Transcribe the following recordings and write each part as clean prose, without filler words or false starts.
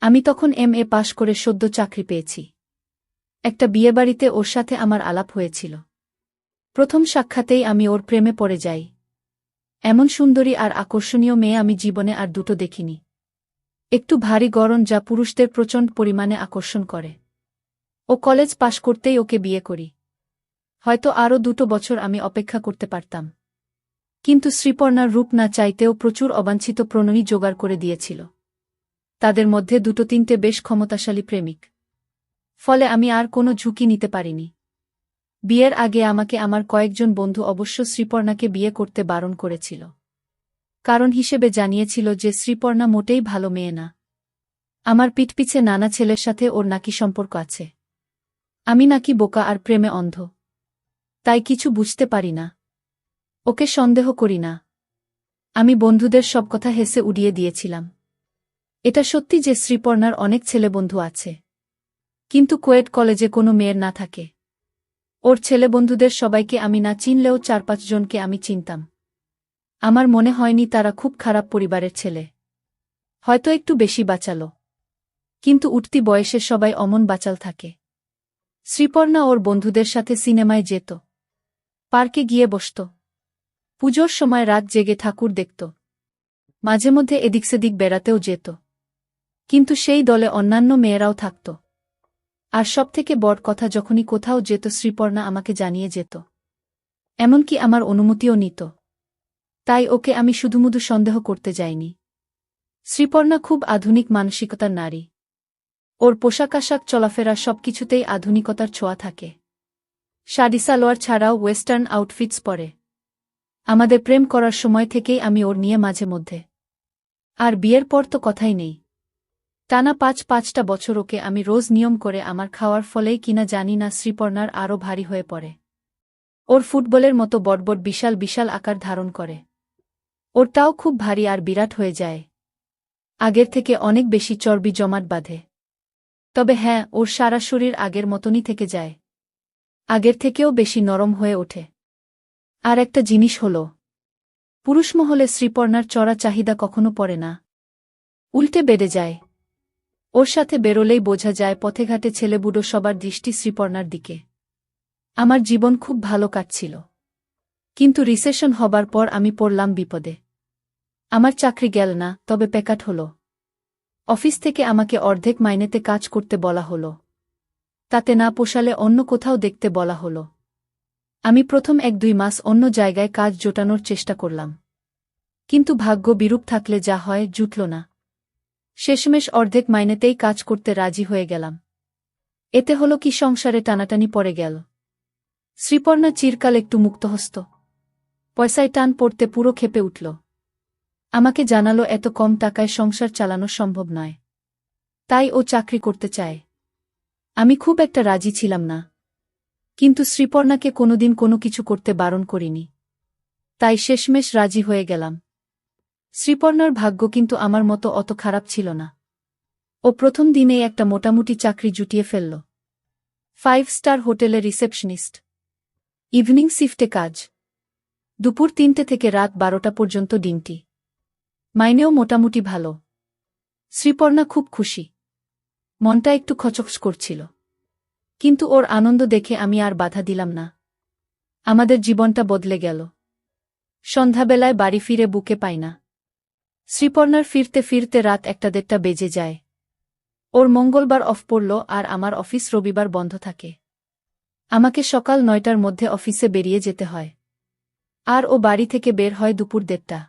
আমি তখন MA পাশ করে সদ্য চাকরি পেয়েছি। একটা বিয়েবাড়িতে ওর সাথে আমার আলাপ হয়েছিল। প্রথম সাক্ষাতেই আমি ওর প্রেমে পড়ে যাই। এমন সুন্দরী আর আকর্ষণীয় মেয়ে আমি জীবনে আর দুটো দেখিনি। একটু ভারী গড়ন যা পুরুষদের প্রচণ্ড পরিমাণে আকর্ষণ করে। ও কলেজ পাশ করতেই ওকে বিয়ে করি। হয়তো আরও 2 বছর আমি অপেক্ষা করতে পারতাম। কিন্তু শ্রীপর্ণার রূপ না চাইতেও প্রচুর অবাঞ্ছিত প্রণয়ী জোগাড় করে দিয়েছিল। তাদের মধ্যে 2-3টে বেশ ক্ষমতাশালী প্রেমিক। ফলে আমি আর কোনো ঝুঁকি নিতে পারিনি। বিয়ের আগে আমাকে আমার কয়েকজন বন্ধু অবশ্য শ্রীপর্ণাকে বিয়ে করতে বারণ করেছিল। কারণ হিসেবে জানিয়েছিল যে শ্রীপর্ণা মোটেই ভালো মেয়ে না। আমার পিঠপিছে নানা ছেলের সাথে ওর নাকি সম্পর্ক আছে। আমি নাকি বোকা আর প্রেমে অন্ধ। তাই কিছু বুঝতে পারি না। ওকে সন্দেহ করি না। আমি বন্ধুদের সব কথা হেসে উড়িয়ে দিয়েছিলাম। এটা সত্যি যে শ্রীপর্ণার অনেক ছেলেবন্ধু আছে। কিন্তু কোয়েট কলেজে কোনো মেয়ের না থাকে। ওর ছেলেবন্ধুদের সবাইকে আমি না চিনলেও 4-5 জনকে আমি চিনতাম। আমার মনে হয়নি তারা খুব খারাপ পরিবারের ছেলে। হয়তো একটু বেশি বাচালো। কিন্তু উঠতি বয়সে সবাই অমন বাচাল থাকে। শ্রীপর্ণা ওর বন্ধুদের সাথে সিনেমায় যেত। পার্কে গিয়ে বসত। পুজোর সময় রাত জেগে ঠাকুর দেখত। মাঝে মধ্যে এদিক সেদিক বেড়াতেও যেত। কিন্তু সেই দলে অন্যান্য মেয়েরাও থাকত। আর সবথেকে বড় কথা, যখনই কোথাও যেত শ্রীপর্ণা আমাকে জানিয়ে যেত। এমনকি আমার অনুমতিও নিত। তাই ওকে আমি শুধুমুধু সন্দেহ করতে যাইনি। শ্রীপর্ণা খুব আধুনিক মানসিকতার নারী। ওর পোশাক আশাক চলাফেরা সবকিছুতেই আধুনিকতার ছোঁয়া থাকে। শাড়ি সালোয়ার ছাড়াও ওয়েস্টার্ন আউটফিটস পরে। আমাদের প্রেম করার সময় থেকেই আমি ওর নিয়ে মাঝে মধ্যে। আর বিয়ের পর তো কথাই নেই। টানা 5-5টা বছর ওকে আমি রোজ নিয়ম করে আমার খাওয়ার ফলেই কিনা জানি না শ্রীপর্ণার আরও ভারী হয়ে পড়ে। ওর ফুটবলের মতো বড়বড় বিশাল বিশাল আকার ধারণ করে। ওরটাও খুব ভারী আর বিরাট হয়ে যায়। আগের থেকে অনেক বেশি চর্বি জমাট বাঁধে। তবে হ্যাঁ, ওর সারা শরীর আগের মতনই থেকে যায়। আগের থেকেও বেশি নরম হয়ে ওঠে। আর একটা জিনিস হল, পুরুষমহলে শ্রীপর্ণার চড়া চাহিদা কখনো পড়ে না। উল্টে বেড়ে যায়। ওর সাথে বেরোলেই বোঝা যায় পথেঘাটে ছেলেবুড়ো সবার দৃষ্টি শ্রীপর্ণার দিকে। আমার জীবন খুব ভালো কাটছিল। কিন্তু রিসেশন হবার পর আমি পড়লাম বিপদে। আমার চাকরি গেল না, তবে প্যাকাট হল। অফিস থেকে আমাকে অর্ধেক মাইনেতে কাজ করতে বলা হলো। তাতে না পোষালে অন্য কোথাও দেখতে বলা হলো। আমি প্রথম 1-2 মাস অন্য জায়গায় কাজ জোটানোর চেষ্টা করলাম। কিন্তু ভাগ্য বিরূপ থাকলে যা হয় জুটল না। শেষমেশ অর্ধেক মাইনেতেই কাজ করতে রাজি হয়ে গেলাম। এতে হলো কি, সংসারে টানাটানি পড়ে গেল। শ্রীপর্ণা চিরকাল একটু মুক্তহস্ত। পয়সায় টান পড়তে পুরো ক্ষেপে উঠল। আমাকে জানালো এত কম টাকায় সংসার চালানো সম্ভব নয়। তাই ও চাকরি করতে চায়। আমি খুব একটা রাজি ছিলাম না। কিন্তু শ্রীপর্ণাকে কোনোদিন কোনো কিছু করতে বারণ করিনি। তাই শেষমেশ রাজি হয়ে গেলাম। শ্রীপর্ণার ভাগ্য কিন্তু আমার মতো অত খারাপ ছিল না। ও প্রথম দিনেই একটা মোটামুটি চাকরি জুটিয়ে ফেলল। 5 স্টার হোটেলে রিসেপশনিস্ট। ইভিনিং শিফটে কাজ। দুপুর 3টে থেকে রাত 12টা পর্যন্ত ডিউটি। মাইনেও মোটামুটি ভালো। শ্রীপর্ণা খুব খুশি। মনটা একটু খচখচ করছিল। কিন্তু ওর আনন্দ দেখে আমি আর বাধা দিলাম না। আমাদের জীবনটা বদলে গেল। সন্ধ্যাবেলায় বাড়ি ফিরে বুকে পাই না। শ্রীপর্ণার ফিরতে ফিরতে রাত 1-1:30 বেজে যায়। ওর মঙ্গলবার অফ পড়ল আর আমার অফিস রবিবার বন্ধ থাকে। আমাকে সকাল 9টার মধ্যে অফিসে বেরিয়ে যেতে হয়। আর ও বাড়ি থেকে বের হয় দুপুর 1:30।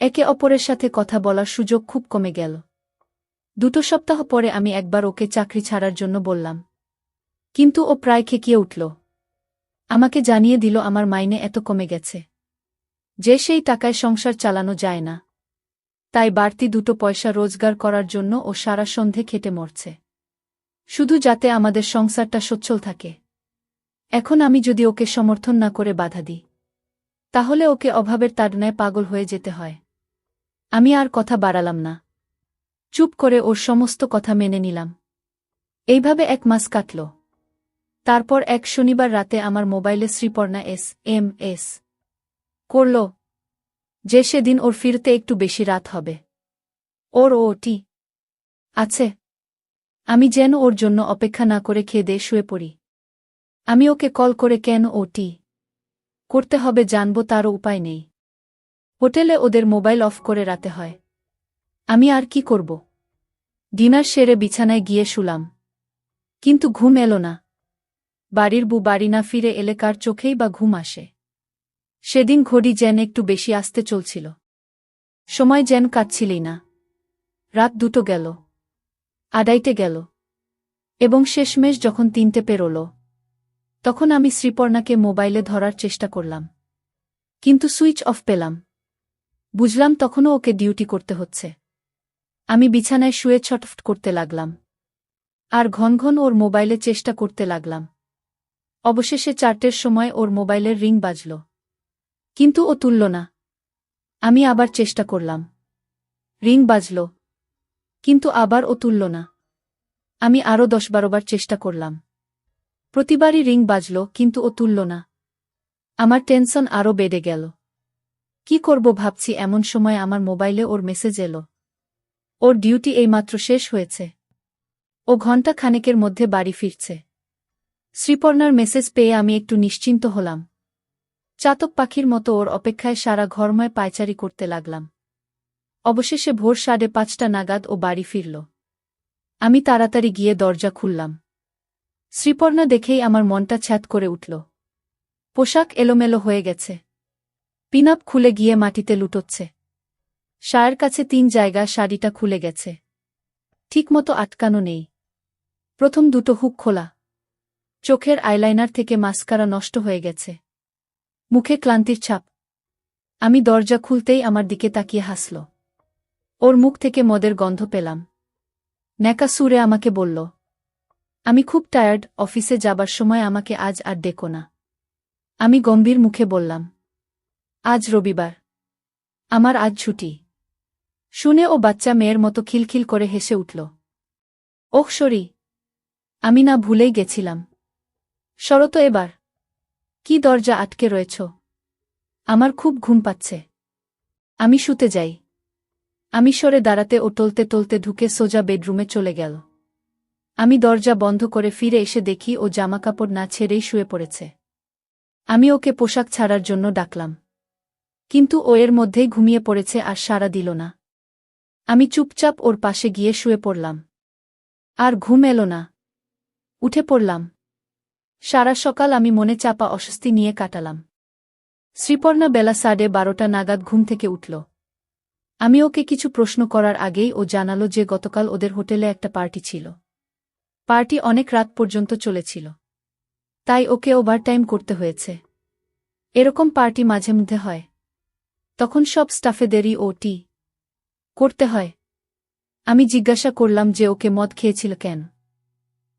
একে অপরের সাথে কথা বলার সুযোগ খুব কমে গেল। 2 সপ্তাহ পরে আমি একবার ওকে চাকরি ছাড়ার জন্য বললাম। কিন্তু ও প্রায় খেকিয়ে উঠল। আমাকে জানিয়ে দিল আমার মাইনে এত কমে গেছে যে সেই টাকায় সংসার চালানো যায় না। তাই বাড়তি 2 পয়সা রোজগার করার জন্য ও সারা সন্ধে খেটে মরছে, শুধু যাতে আমাদের সংসারটা সচ্ছল থাকে। এখন আমি যদি ওকে সমর্থন না করে বাধা দিই, তাহলে ওকে অভাবের তাড়নায় পাগল হয়ে যেতে হয়। আমি আর কথা বাড়ালাম না। চুপ করে ওর সমস্ত কথা মেনে নিলাম। এইভাবে 1 মাস কাটল। তারপর এক শনিবার রাতে আমার মোবাইলে শ্রীপর্ণা SMS করল যে সেদিন ওর ফিরতে একটু বেশি রাত হবে। ওর OT আছে। আমি যেন ওর জন্য অপেক্ষা না করে খেয়ে শুয়ে পড়ি। আমি ওকে কল করে কেন ওটি করতে হবে জানব তারও উপায় নেই। হোটেলে ওদের মোবাইল অফ করে রাতে হয়। আমি আর কি করব? ডিনার সেরে বিছানায় গিয়ে শুলাম। কিন্তু ঘুম এলো না। বাড়ির বউ বাড়ি না ফিরে এলে কার চোখেই বা ঘুম আসে? সেদিন ঘড়ি যেন একটু বেশি আস্তে চলছিল। সময় যেন কাটছিলই না। রাত 2টো গেল, 2:30 গেল, এবং শেষমেশ যখন 3টে পেরোল, তখন আমি শ্রীপর্ণাকে মোবাইলে ধরার চেষ্টা করলাম। কিন্তু সুইচ অফ পেলাম। বুঝলাম তখনও ওকে ডিউটি করতে হচ্ছে। আমি বিছানায় শুয়ে ছটফট করতে লাগলাম। আর ঘন ঘন ওর মোবাইলে চেষ্টা করতে লাগলাম। অবশেষে 4টের সময় ওর মোবাইলের রিং বাজল। কিন্তু ও তুলল না। আমি আবার চেষ্টা করলাম। রিং বাজল। কিন্তু আবার ও তুলল না। আমি আরও 10-12 বার চেষ্টা করলাম। প্রতিবারই রিং বাজল, কিন্তু ও তুলল না। আমার টেনশন আরও বেড়ে গেল। কি করব ভাবছি, এমন সময় আমার মোবাইলে ওর মেসেজ এলো। ওর ডিউটি এইমাত্র শেষ হয়েছে। ও ঘণ্টা খানেকের মধ্যে বাড়ি ফিরছে। শ্রীপর্ণার মেসেজ পেয়ে আমি একটু নিশ্চিন্ত হলাম। চাতক পাখির মতো ওর অপেক্ষায় সারা ঘরময় পায়চারি করতে লাগলাম। অবশেষে ভোর 5:30 নাগাদ ও বাড়ি ফিরল। আমি তাড়াতাড়ি গিয়ে দরজা খুললাম। শ্রীপর্ণা দেখেই আমার মনটা ছ্যাঁত করে উঠল। পোশাক এলোমেলো হয়ে গেছে। পিনআপ খুলে গিয়ে মাটিতে লুটোচ্ছে। শায়ের কাছে 3 জায়গা শাড়িটা খুলে গেছে। ঠিকমতো আটকানো নেই। প্রথম 2টো হুক খোলা। চোখের আইলাইনার থেকে মাস্কারা নষ্ট হয়ে গেছে। মুখে ক্লান্তির ছাপ। আমি দরজা খুলতেই আমার দিকে তাকিয়ে হাসল। ওর মুখ থেকে মদের গন্ধ পেলাম। ন্যাকা সুরে আমাকে বলল, আমি খুব টায়ার্ড, অফিসে যাবার সময় আমাকে আজ আর ডেকো না। আমি গম্ভীর মুখে বললাম, আজ রবিবার। আমার আজ ছুটি। শুনে ও বাচ্চা মেয়ের মতো খিলখিল করে হেসে উঠল। ওহ সরি, আমি না ভুলেই গেছিলাম। সরো তো এবার। কি দরজা আটকে রয়েছ? আমার খুব ঘুম পাচ্ছে। আমি শুতে যাই। আমি সরে দাঁড়াতে ও টলতে টলতে ঢুকে সোজা বেডরুমে চলে গেল। আমি দরজা বন্ধ করে ফিরে এসে দেখি ও জামাকাপড় না ছেড়েই শুয়ে পড়েছে। আমি ওকে পোশাক ছাড়ার জন্য ডাকলাম। কিন্তু ও এর মধ্যেই ঘুমিয়ে পড়েছে আর সাড়া দিল না। আমি চুপচাপ ওর পাশে গিয়ে শুয়ে পড়লাম। আর ঘুম এলো না। উঠে পড়লাম। সারা সকাল আমি মনে চাপা অস্বস্তি নিয়ে কাটালাম। শ্রীপর্ণা বেলা 12:30 নাগাদ ঘুম থেকে উঠল। আমি ওকে কিছু প্রশ্ন করার আগেই ও জানালো যে গতকাল ওদের হোটেলে একটা পার্টি ছিল। পার্টি অনেক রাত পর্যন্ত চলেছিল। তাই ওকে ওভারটাইম করতে হয়েছে। এরকম পার্টি মাঝে মধ্যে হয়। তখন সব স্টাফেদেরই ওটি করতে হয়। আমি জিজ্ঞাসা করলাম যে ওকে মদ খেয়েছিল কেন।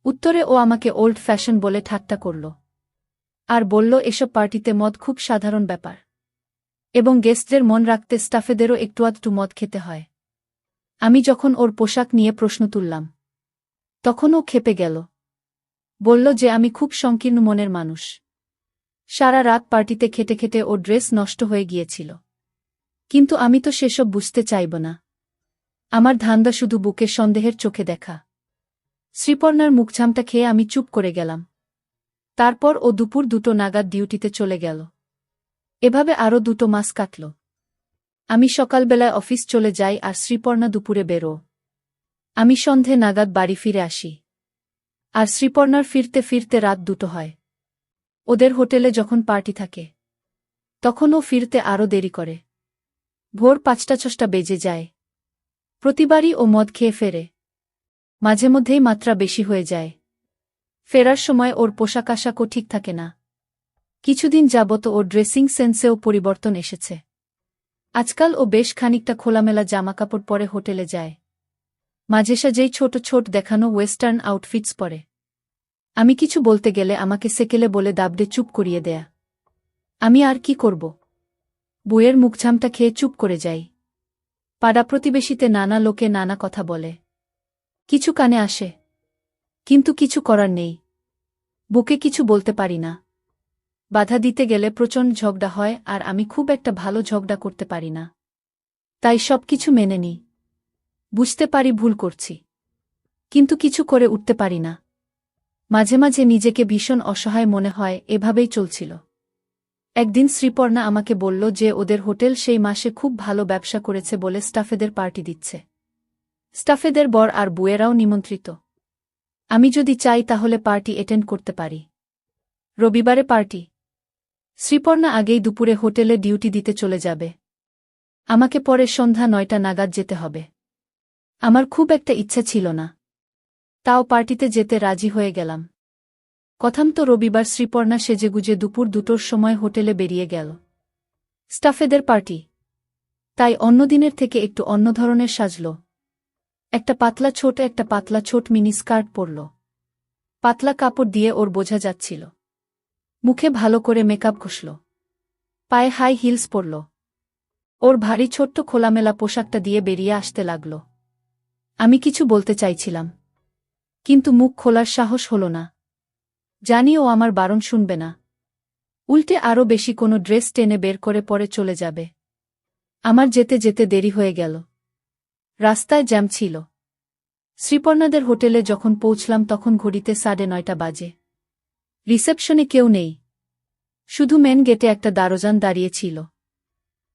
উত্তরে ও আমাকে ওল্ড ফ্যাশন বলে ঠাট্টা করল। আর বলল এসব পার্টিতে মদ খুব সাধারণ ব্যাপার। এবং গেস্টদের মন রাখতে স্টাফেদেরও একটু আধটু মদ খেতে হয়। আমি যখন ওর পোশাক নিয়ে প্রশ্ন তুললাম, তখন ও ক্ষেপে গেল। বলল যে আমি খুব সংকীর্ণ মনের মানুষ। সারা রাত পার্টিতে খেটে খেটে ওর ড্রেস নষ্ট হয়ে গিয়েছিল। কিন্তু আমি তো সেসব বুঝতে চাইব না। আমার ধান্দা শুধু বুকে সন্দেহের চোখে দেখা। শ্রীপর্ণার মুখঝামটা খেয়ে আমি চুপ করে গেলাম। তারপর ও দুপুর 2টো নাগাদ ডিউটিতে চলে গেল। এভাবে আরও 2 মাস কাটল। আমি সকালবেলায় অফিস চলে যাই আর শ্রীপর্ণা দুপুরে বেরো। আমি সন্ধে নাগাদ বাড়ি ফিরে আসি। আর শ্রীপর্ণার ফিরতে ফিরতে রাত 2টো হয়। ওদের হোটেলে যখন পার্টি থাকে, তখন ও ফিরতে আরও দেরি করে। ভোর 5টা-6টা বেজে যায়। প্রতিবারই ও মদ খেয়ে ফেরে। মাঝে মধ্যেই মাত্রা বেশি হয়ে যায়। ফেরার সময় ওর পোশাক আশাকও ঠিক থাকে না। কিছুদিন যাবত ওর ড্রেসিং সেন্সেও পরিবর্তন এসেছে। আজকাল ও বেশ খানিকটা খোলামেলা জামাকাপড় পরে হোটেলে যায়। মাঝে সাঝেই ছোট ছোট দেখানো ওয়েস্টার্ন আউটফিটস পরে। আমি কিছু বলতে গেলে আমাকে সেকেলে বলে দাবড়ে চুপ করিয়ে দেয়া। আমি আর কি করব? বইয়ের মুখঝামটা খেয়ে চুপ করে যাই। পাড়া প্রতিবেশীতে নানা লোকে নানা কথা বলে। কিছু কানে আসে। কিন্তু কিছু করার নেই। বুকে কিছু বলতে পারি না। বাধা দিতে গেলে প্রচণ্ড ঝগড়া হয় আর আমি খুব একটা ভালো ঝগড়া করতে পারি না। তাই সবকিছু মেনে নিই। বুঝতে পারি ভুল করছি। কিন্তু কিছু করে উঠতে পারি না। মাঝে মাঝে নিজেকে ভীষণ অসহায় মনে হয়, এভাবেই চলছিল। একদিন শ্রীপর্ণা আমাকে বলল যে ওদের হোটেল সেই মাসে খুব ভালো ব্যবসা করেছে বলে স্টাফেদের পার্টি দিচ্ছে। স্টাফেদের বর আর বুয়েরাও নিমন্ত্রিত। আমি যদি চাই তাহলে পার্টি অ্যাটেন্ড করতে পারি। রবিবারে পার্টি। শ্রীপর্ণা আগেই দুপুরে হোটেলে ডিউটি দিতে চলে যাবে। আমাকে পরে সন্ধ্যা 9টা নাগাদ যেতে হবে। আমার খুব একটা ইচ্ছা ছিল না, তাও পার্টিতে যেতে রাজি হয়ে গেলাম। কথামতো রবিবার শ্রীপর্ণা সেজেগুজে দুপুর 2টোর সময় হোটেলে বেরিয়ে গেল। স্টাফেদের পার্টি, তাই অন্যদিনের থেকে একটু অন্য ধরনের সাজল। একটা পাতলা ছোট মিনি স্কার্ট পরল। পাতলা কাপড় দিয়ে ওর বোঝা যাচ্ছিল। মুখে ভালো করে মেকআপ ঘষল। পায়ে হাই হিলস পরল। ওর ভারী ছোট্ট খোলামেলা পোশাকটা দিয়ে বেরিয়ে আসতে লাগল। আমি কিছু বলতে চাইছিলাম, কিন্তু মুখ খোলার সাহস হল না। জানি ও আমার বারণ শুনবে না, উল্টে আরও বেশি কোনো ড্রেস টেনে বের করে পরে চলে যাবে। আমার যেতে যেতে দেরি হয়ে গেল। রাস্তায় জ্যাম ছিল। শ্রীপর্ণাদের হোটেলে যখন পৌঁছলাম তখন ঘড়িতে 9:30 বাজে। রিসেপশনে কেউ নেই, শুধু মেন গেটে একটা দারোয়ান দাঁড়িয়ে ছিল।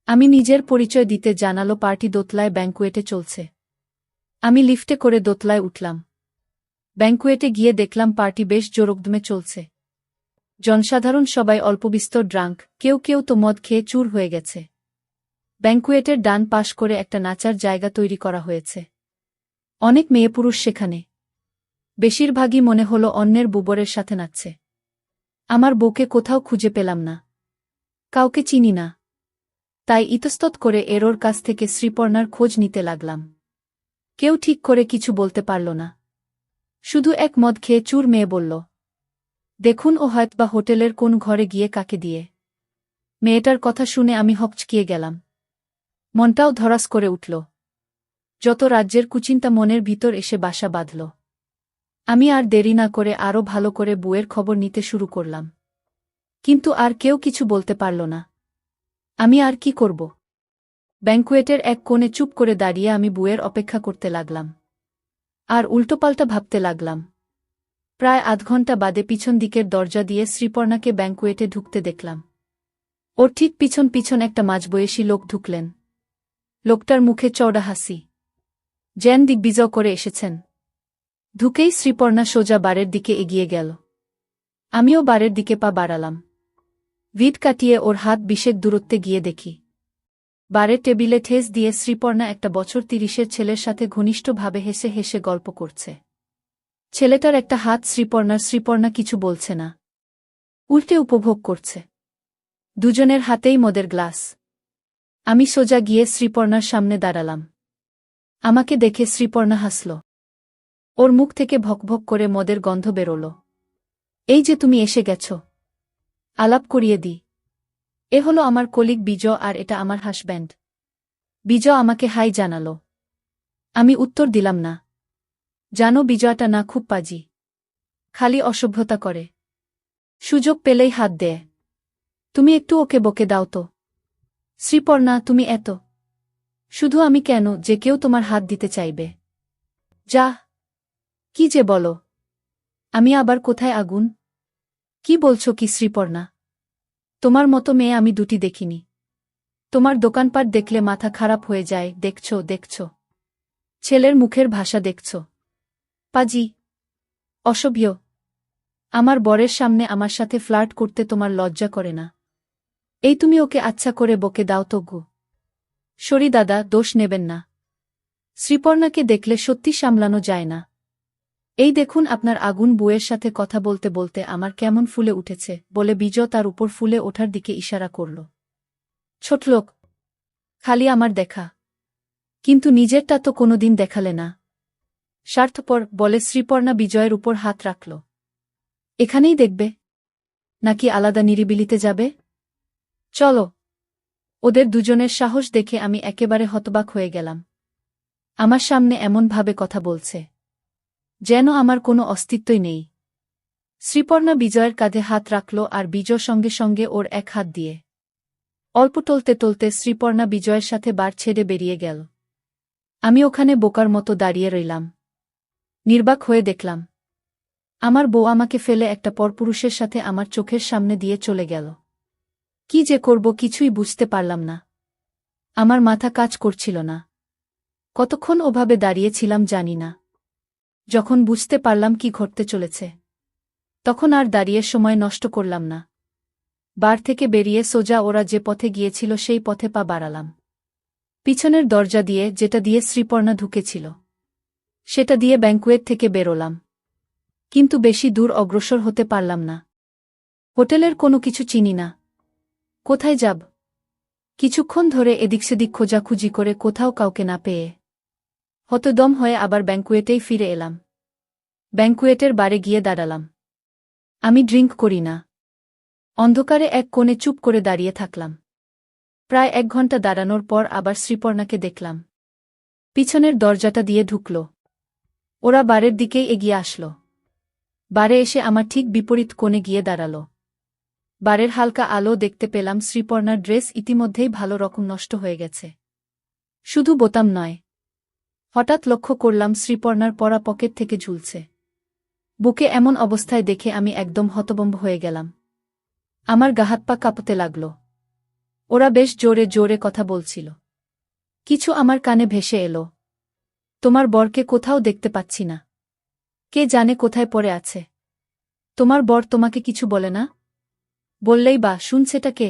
আমি নিজের পরিচয় দিতে জানালো পার্টি দোতলায় ব্যাংকুয়েটে চলছে। আমি লিফটে করে দোতলায় উঠলাম। ব্যাংকুয়েটে গিয়ে দেখলাম পার্টি বেশ জোরকদমে চলছে। জনসাধারণ সবাই অল্পবিস্তর ড্রাঙ্ক, কেউ কেউ তো মদ খেয়ে চুর হয়ে গেছে। ব্যাংকুয়েটের ডান পাশ করে একটা নাচার জায়গা তৈরি করা হয়েছে। অনেক মেয়েপুরুষ সেখানে। বেশিরভাগই মনে হলো অন্যের বুবরের সাথে নাচছে। আমার বউকে কোথাও খুঁজে পেলাম না, কাউকে চিনি না। তাই ইতস্তত করে এরোর কাছ থেকে শ্রীপর্ণার খোঁজ নিতে লাগলাম। কেউ ঠিক করে কিছু বলতে পারল না। শুধু এক মদ খেয়ে চুর মেয়ে বলল, দেখুন ও হয়তবা হোটেলের কোন ঘরে গিয়ে কাকে দিয়ে। মেয়েটার কথা শুনে আমি হকচকিয়ে গেলাম। মনটাও ধরাস করে উঠল। যত রাজ্যের কুচিন্তা মনের ভিতর এসে বাসা বাঁধল। আমি আর দেরি না করে আরও ভালো করে বউয়ের খবর নিতে শুরু করলাম। কিন্তু আর কেউ কিছু বলতে পারল না। আমি আর কি করব? ব্যাংকুয়েটের এক কোণে চুপ করে দাঁড়িয়ে আমি বউয়ের অপেক্ষা করতে লাগলাম। আর উল্টোপাল্টা ভাবতে লাগলাম। প্রায় আধ ঘণ্টা বাদে পিছন দিকের দরজা দিয়ে শ্রীপর্ণাকে ব্যাংকুয়েটে ঢুকতে দেখলাম। ওর ঠিক পিছন পিছন একটা মাঝবয়সী লোক ঢুকলেন। লোকটার মুখে চওড়া হাসি, যেন দিগ্বিজয় করে এসেছেন। ঢুকেই শ্রীপর্ণা সোজা বারের দিকে এগিয়ে গেল। আমিও বারের দিকে পা বাড়ালাম। ভিড় কাটিয়ে ওর হাত 20 দূরত্বে গিয়ে দেখি বারের টেবিলে ঠেস দিয়ে শ্রীপর্ণা একটা বছর 30-এর ছেলের সাথে ঘনিষ্ঠভাবে হেসে হেসে গল্প করছে। ছেলেটার একটা হাত শ্রীপর্ণা কিছু বলছে না, উল্টে উপভোগ করছে। দুজনের হাতেই মদের গ্লাস। আমি সোজা গিয়ে শ্রীপর্ণার সামনে দাঁড়ালাম। আমাকে দেখে শ্রীপর্ণা হাসল। ওর মুখ থেকে ভকভক করে মদের গন্ধ বেরোল। এই যে তুমি এসে গেছ, আলাপ করিয়ে দি। এ হলো আমার কলিগ বিজয় আর এটা আমার হাসব্যান্ড। বিজয় আমাকে হাই জানালো। আমি উত্তর দিলাম না। জানো বিজয়টা না খুব পাজি, খালি অসভ্যতা করে। সুযোগ পেলেই হাত দেয়। তুমি একটু ওকে বকে দাও তো। শ্রীপর্ণা, তুমি এত শুধু আমি কেন যে কেউ তোমার হাত দিতে চাইবে? যা, কি যে বলো। আমি আবার কোথায় আগুন? কি বলছো কি শ্রীপর্ণা? তোমার মতো মেয়ে আমি দুটি দেখিনি। তোমার দোকানপাট দেখলে মাথা খারাপ হয়ে যায়। দেখছো ছেলের মুখের ভাষা দেখছো? পাজি, অসভ্য। আমার বরের সামনে আমার সাথে ফ্লার্ট করতে তোমার লজ্জা করে না? এই তুমি ওকে আচ্ছা করে বকে দাও তো গো। সরি দাদা, দোষ নেবেন না। শ্রীপর্ণাকে দেখলে সত্যি সামলানো যায় না। এই দেখুন আপনার আগুন বউয়ের সাথে কথা বলতে বলতে আমার কেমন ফুলে উঠেছে বলে বিজয় তার উপর ফুলে ওঠার দিকে ইশারা করল। ছোটলোক, খালি আমার দেখা, কিন্তু নিজেরটা তো কোনোদিন দেখালে না। স্বার্থপর বলে শ্রীপর্ণা বিজয়ের উপর হাত রাখল। এখানেই দেখবে নাকি আলাদা নিরিবিলিতে যাবে? চলো। ওদের দুজনের সাহস দেখে আমি একেবারে হতবাক হয়ে গেলাম। আমার সামনে এমনভাবে কথা বলছে যেন আমার কোনো অস্তিত্বই নেই। শ্রীপর্ণা বিজয়ের কাঁধে হাত রাখল আর বিজয় সঙ্গে সঙ্গে ওর এক হাত দিয়ে। অল্প টলতে টলতে শ্রীপর্ণা বিজয়ের সাথে বার ছেড়ে বেরিয়ে গেল। আমি ওখানে বোকার মতো দাঁড়িয়ে রইলাম। নির্বাক হয়ে দেখলাম আমার বউ আমাকে ফেলে একটা পরপুরুষের সাথে আমার চোখের সামনে দিয়ে চলে গেল। কি যে করব কিছুই বুঝতে পারলাম না। আমার মাথা কাজ করছিল না। কতক্ষণ ওভাবে দাঁড়িয়েছিলাম জানি না। যখন বুঝতে পারলাম কি ঘটতে চলেছে, তখন আর দাঁড়িয়ে সময় নষ্ট করলাম না। বার থেকে বেরিয়ে সোজা ওরা যে পথে গিয়েছিল সেই পথে পা বাড়ালাম। পিছনের দরজা দিয়ে, যেটা দিয়ে শ্রীপর্ণা ঢুকেছিল, সেটা দিয়ে ব্যাংকুয়েট থেকে বেরোলাম। কিন্তু বেশি দূর অগ্রসর হতে পারলাম না। হোটেলের কোনো কিছু চিনি না। কোথায় যাব? কিছুক্ষণ ধরে এদিক সেদিক খোঁজাখুঁজি করে কোথাও কাউকে না পেয়ে হতদম হয়ে আবার ব্যাংকুয়েটেই ফিরে এলাম। ব্যাংকুয়েটের বারে গিয়ে দাঁড়ালাম। আমি ড্রিঙ্ক করি না। অন্ধকারে এক কোণে চুপ করে দাঁড়িয়ে থাকলাম। প্রায় 1 ঘন্টা দাঁড়ানোর পর আবার শ্রীপর্ণাকে দেখলাম। পিছনের দরজাটা দিয়ে ঢুকল। ওরা বারের দিকেই এগিয়ে আসল। বারে এসে আমার ঠিক বিপরীত কোণে গিয়ে দাঁড়াল। বারের হালকা আলো দেখতে পেলাম শ্রীপর্ণার ড্রেস ইতিমধ্যেই ভালো রকম নষ্ট হয়ে গেছে। শুধু বোতাম নয়, হঠাৎ লক্ষ্য করলাম শ্রীপর্ণার পরা পকেট থেকে ঝুলছে। বুকে এমন অবস্থায় দেখে আমি একদম হতভম্ব হয়ে গেলাম। আমার গাহাত পা কাঁপতে লাগল। ওরা বেশ জোরে জোরে কথা বলছিল। কিছু আমার কানে ভেসে এলো। তোমার বরকে কোথাও দেখতে পাচ্ছি না। কে জানে কোথায় পড়ে আছে। তোমার বর তোমাকে কিছু বলে না? বললেই বা শুনছেটা কে?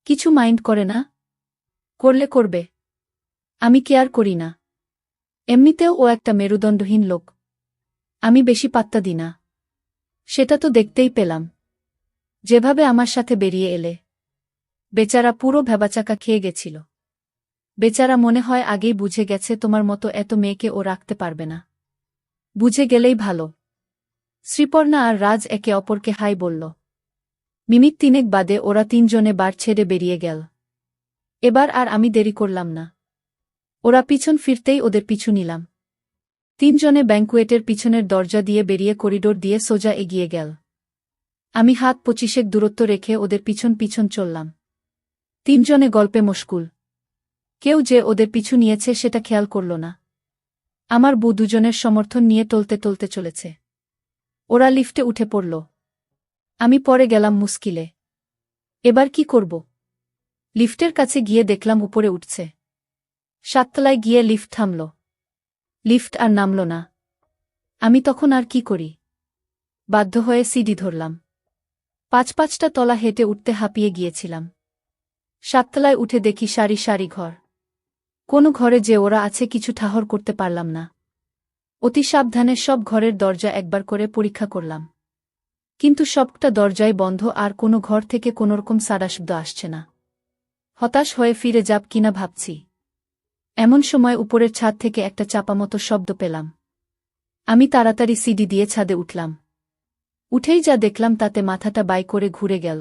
কিছু মাইন্ড করে না? করলে করবে। আমি কেয়ার করি না। এমনিতেও ও একটা মেরুদণ্ডহীন লোক। আমি বেশি পাত্তা দিই না। সেটা তো দেখতেই পেলাম, যেভাবে আমার সাথে বেরিয়ে এলে। বেচারা পুরো ভ্যাবাচাকা খেয়ে গেছিল। বেচারা মনে হয় আগেই বুঝে গেছে তোমার মতো এত মেয়েকে ও রাখতে পারবে না। বুঝে গেলেই ভালো। শ্রীপর্ণা আর রাজ একে অপরকে হাই বলল। মিনিট 3 বাদে ওরা 3 জনে বার ছেড়ে বেরিয়ে গেল। এবার আর আমি দেরি করলাম না। ওরা পিছন ফিরতেই ওদের পিছু নিলাম। 3 জনে ব্যাংকুয়েটের পিছনের দরজা দিয়ে বেরিয়ে করিডোর দিয়ে সোজা এগিয়ে গেল। আমি হাত 25 দূরত্ব রেখে ওদের পিছন পিছন চললাম। 3 জনে গল্পে মশগুল। কেউ যে ওদের পিছু নিয়েছে সেটা খেয়াল করল না। আমার বউ দুজনের সমর্থন নিয়ে টলতে টলতে চলেছে। ওরা লিফটে উঠে পড়ল। আমি পড়ে গেলাম মুশকিলে। এবার কি করব? লিফটের কাছে গিয়ে দেখলাম উপরে উঠছে। 7 তলায় গিয়ে লিফট থামল। লিফট আর নামল না। আমি তখন আর কি করি? বাধ্য হয়ে সিঁড়ি ধরলাম। 5-5টা তলা হেঁটে উঠতে হাঁপিয়ে গিয়েছিলাম। 7 তলায় উঠে দেখি সারি সারি ঘর। কোনো ঘরে যে ওরা আছে কিছু ঠাহর করতে পারলাম না। অতি সাবধানে সব ঘরের দরজা একবার করে পরীক্ষা করলাম। কিন্তু সবটা দরজাই বন্ধ আর কোনো ঘর থেকে কোনোরকম সাড়া শব্দ আসছে না। হতাশ হয়ে ফিরে যাব কিনা ভাবছি। এমন সময় উপরের ছাদ থেকে একটা চাপামতো শব্দ পেলাম। আমি তাড়াতাড়ি সিঁড়ি দিয়ে ছাদে উঠলাম। উঠেই যা দেখলাম তাতে মাথাটা বাই করে ঘুরে গেল।